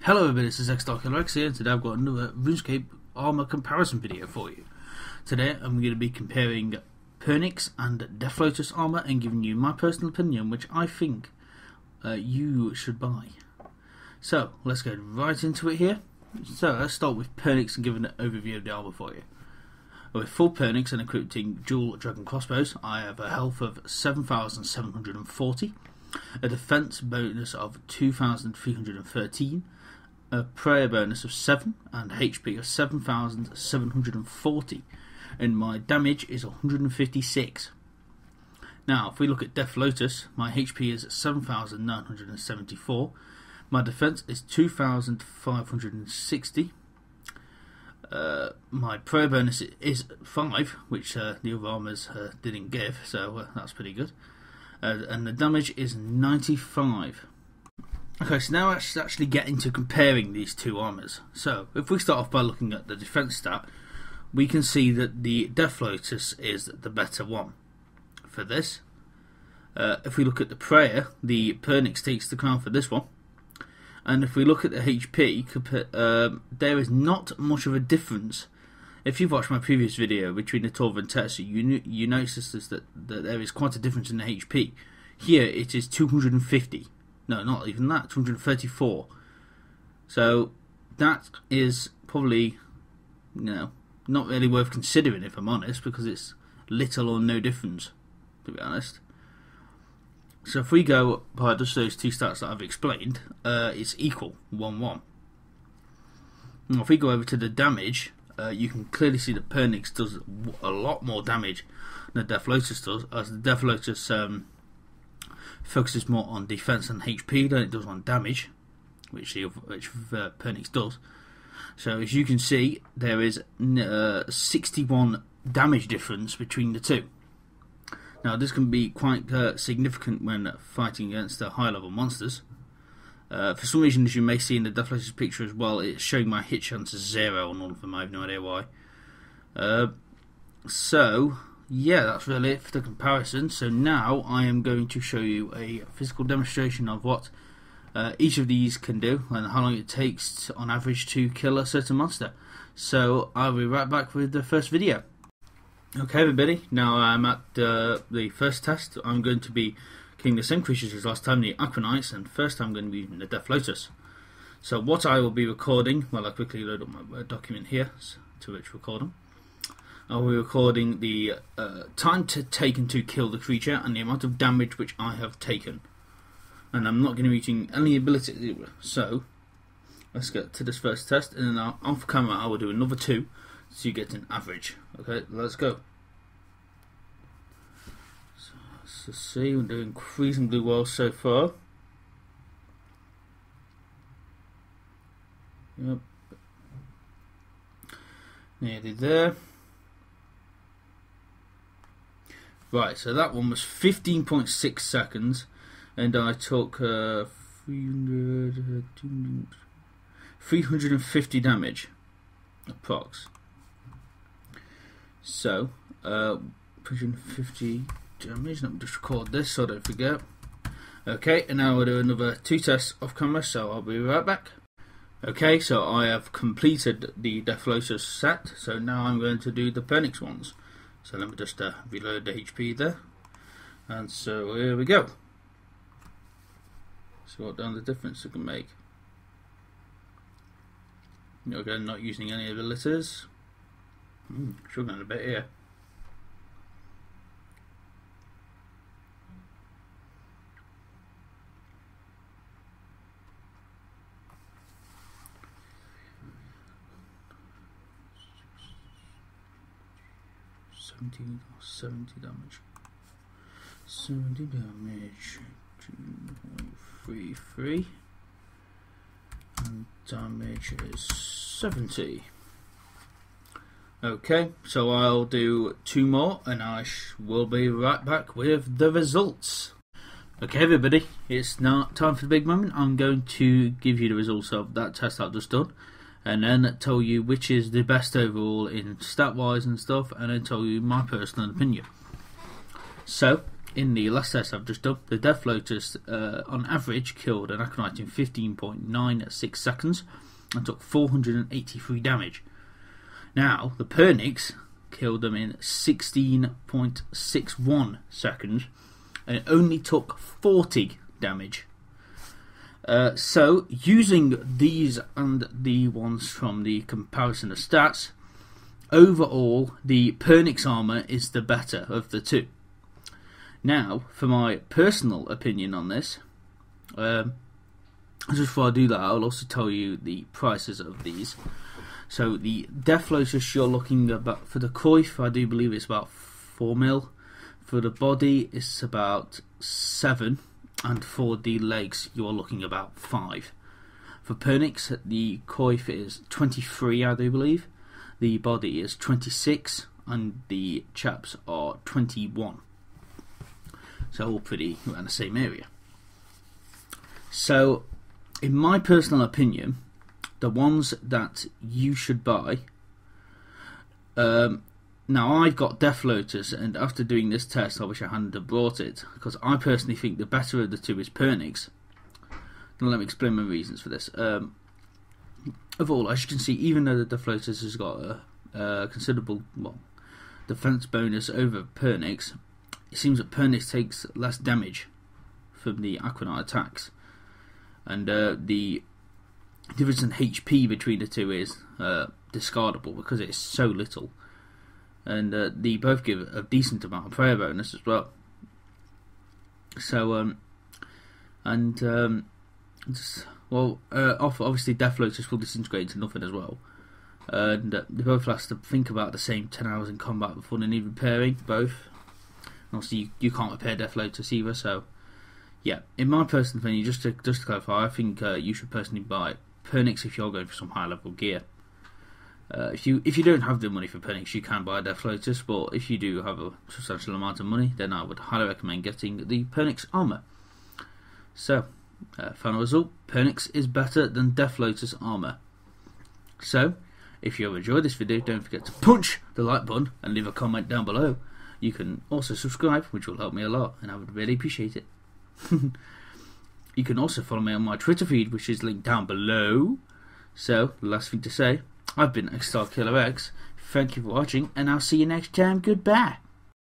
Hello everybody, this is XStark1ll3rX's here, and today I've got another Runescape armor comparison video for you. Today I'm going to be comparing Pernix and Lotus armor and giving you my personal opinion, which I think you should buy. So let's get right into it here. So let's start with Pernix and give an overview of the armor for you. With full Pernix and equipping dual dragon crossbows, I have a health of 7,740, a defense bonus of 2,313, a prayer bonus of 7, and HP of 7,740, and my damage is 156. Now, if we look at Lotus, my HP is 7,974, my defense is 2,560, my prayer bonus is 5, which the other armors didn't give, so that's pretty good, and the damage is 95. Okay, so now let's actually get into comparing these two armors. So, if we start off by looking at the defense stat, we can see that the Lotus is the better one for this. If we look at the prayer, the Pernix takes the crown for this one. And if we look at the HP, there is not much of a difference. If you've watched my previous video between the 12 and Tess, you notice that there is quite a difference in the HP. Here it is 250. No, not even that, 234. So that is probably, not really worth considering, if I'm honest, because it's little or no difference, to be honest. So if we go by just those two stats that I've explained, it's equal, 1-1. Now if we go over to the damage, you can clearly see that Pernix does a lot more damage than Lotus does, as the Lotus focuses more on defense and HP than it does on damage, which Pernix does. So as you can see, there is 61 damage difference between the two. Now this can be quite significant when fighting against high level monsters. For some reason, as you may see in the Lotus picture as well, it's showing my hit chance as 0 on all of them. I have no idea why. So yeah, that's really it for the comparison. So now I am going to show you a physical demonstration of what each of these can do and how long it takes on average to kill a certain monster. So I'll be right back with the first video. Okay everybody, now I'm at the first test. I'm going to be killing the same creatures as last time, the Aquanites, and first I'm going to be using the Lotus. So what I will be recording, well, I'll quickly load up my Word document here to which record them. I will be recording the time taken to kill the creature and the amount of damage which I have taken. And I'm not going to be using any ability. So let's get to this first test, and then off camera I will do another 2 so you get an average. Okay, let's go. So let's see, we're doing reasonably well so far. Yep. Nearly there. Right, so that one was 15.6 seconds, and I took 350 damage, approx. So, 350 damage, let me just record this so I don't forget. Okay, and now we'll do another 2 tests off camera, so I'll be right back. Okay, so I have completed the Lotus set, so now I'm going to do the Pernix ones. So let me just reload the HP there, and so here we go. See what the difference it can make. Again, not using any abilities. Struggling a bit here. $70 damage. 70 damage. 2.33. And damage is 70. Okay, so I'll do 2 more and I will be right back with the results. Okay everybody, it's now time for the big moment. I'm going to give you the results of that test I've just done, and then tell you which is the best overall in stat wise and stuff, and then tell you my personal opinion. So in the last test I've just done, the Death Lotus on average killed an Aconite in 15.96 seconds and took 483 damage. Now, the Pernix killed them in 16.61 seconds and it only took 40 damage. So, using these and the ones from the comparison of stats, overall, the Pernix armour is the better of the two. Now, for my personal opinion on this, just before I do that, I'll also tell you the prices of these. So, the Death Lotus you're looking about, for the coif, I do believe it's about 4 mil. For the body, it's about 7. And for the legs, you're looking about 5. For Pernix, the coif is 23, I do believe. The body is 26, and the chaps are 21. So all pretty around the same area. So, in my personal opinion, the ones that you should buy. Now, I've got Death Lotus, and after doing this test, I wish I hadn't have brought it, because I personally think the better of the two is Pernix. Now, let me explain my reasons for this. Overall, as you can see, even though the Death Lotus has got a considerable defense bonus over Pernix, it seems that Pernix takes less damage from the Aconite attacks, and the difference in HP between the two is discardable because it's so little. And they both give a decent amount of prayer bonus as well. So, obviously Death Lotus will disintegrate into nothing as well. And they both last to think about the same 10 hours in combat before they need repairing, both. And obviously you can't repair Death Lotus either, so yeah. In my personal opinion, just to clarify, I think you should personally buy Pernix if you're going for some high level gear. If you don't have the money for Pernix, you can buy Death Lotus, but if you do have a substantial amount of money, then I would highly recommend getting the Pernix armour. So, final result, Pernix is better than Death Lotus armour. So, if you have enjoyed this video, don't forget to punch the like button and leave a comment down below. You can also subscribe, which will help me a lot, and I would really appreciate it. You can also follow me on my Twitter feed, which is linked down below. So, the last thing to say, I've been XStark1ll3rX, thank you for watching, and I'll see you next time, goodbye.